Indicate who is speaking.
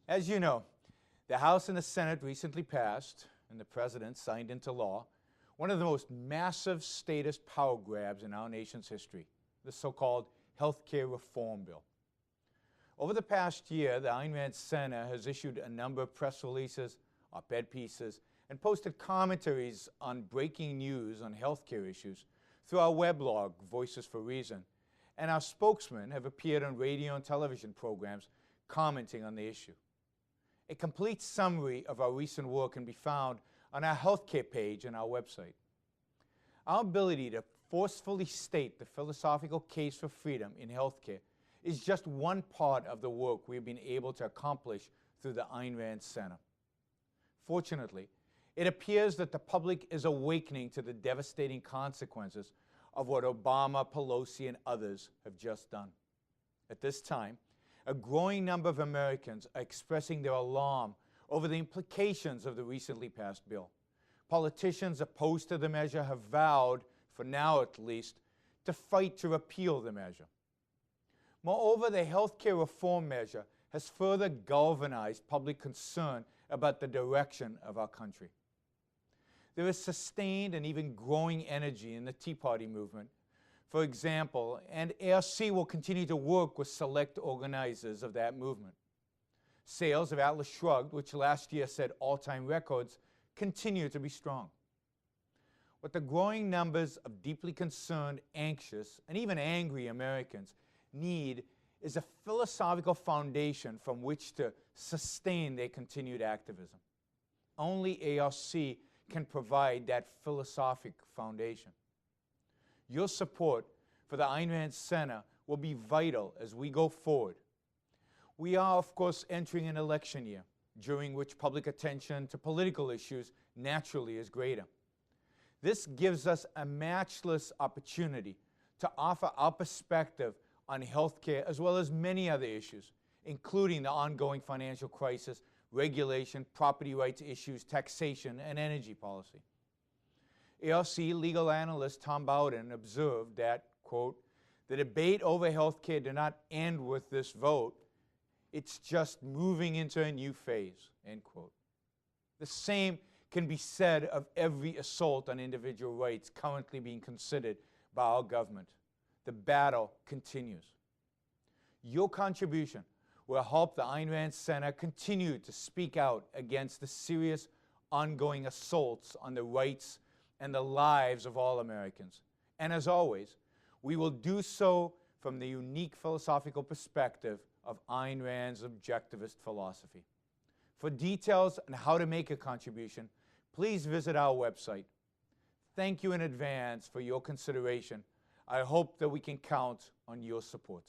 Speaker 1: As you know, the House and the Senate recently passed, and the President signed into law, one of the most massive statist power grabs in our nation's history, the so-called Health Care Reform Bill. Over the past year, the Ayn Rand Center has issued a number of press releases, op-ed pieces, and posted commentaries on breaking news on healthcare issues through our weblog, Voices for Reason, and our spokesmen have appeared on radio and television programs commenting on the issue. A complete summary of our recent work can be found on our healthcare page on our website. Our ability to forcefully state the philosophical case for freedom in healthcare is just one part of the work we've been able to accomplish through the Ayn Rand Center. Fortunately, it appears that the public is awakening to the devastating consequences of what Obama, Pelosi, and others have just done. At this time, a growing number of Americans are expressing their alarm over the implications of the recently passed bill. Politicians opposed to the measure have vowed, for now at least, to fight to repeal the measure. Moreover, the health care reform measure has further galvanized public concern about the direction of our country. There is sustained and even growing energy in the Tea Party movement, for example, and ARC will continue to work with select organizers of that movement. Sales of Atlas Shrugged, which last year set all-time records, continue to be strong. What the growing numbers of deeply concerned, anxious, and even angry Americans need is a philosophical foundation from which to sustain their continued activism. Only ARC can provide that philosophic foundation. Your support for the Ayn Rand Center will be vital as we go forward. We are, of course, entering an election year, during which public attention to political issues naturally is greater. This gives us a matchless opportunity to offer our perspective on healthcare as well as many other issues, including the ongoing financial crisis, regulation, property rights issues, taxation, and energy policy. ARC legal analyst Tom Bowden observed that, quote, "The debate over healthcare did not end with this vote. It's just moving into a new phase," end quote. The same can be said of every assault on individual rights currently being considered by our government. The battle continues. Your contribution will help the Ayn Rand Center continue to speak out against the serious ongoing assaults on the rights and the lives of all Americans. And as always, we will do so from the unique philosophical perspective of Ayn Rand's objectivist philosophy. For details on how to make a contribution, please visit our website. Thank you in advance for your consideration. I hope that we can count on your support.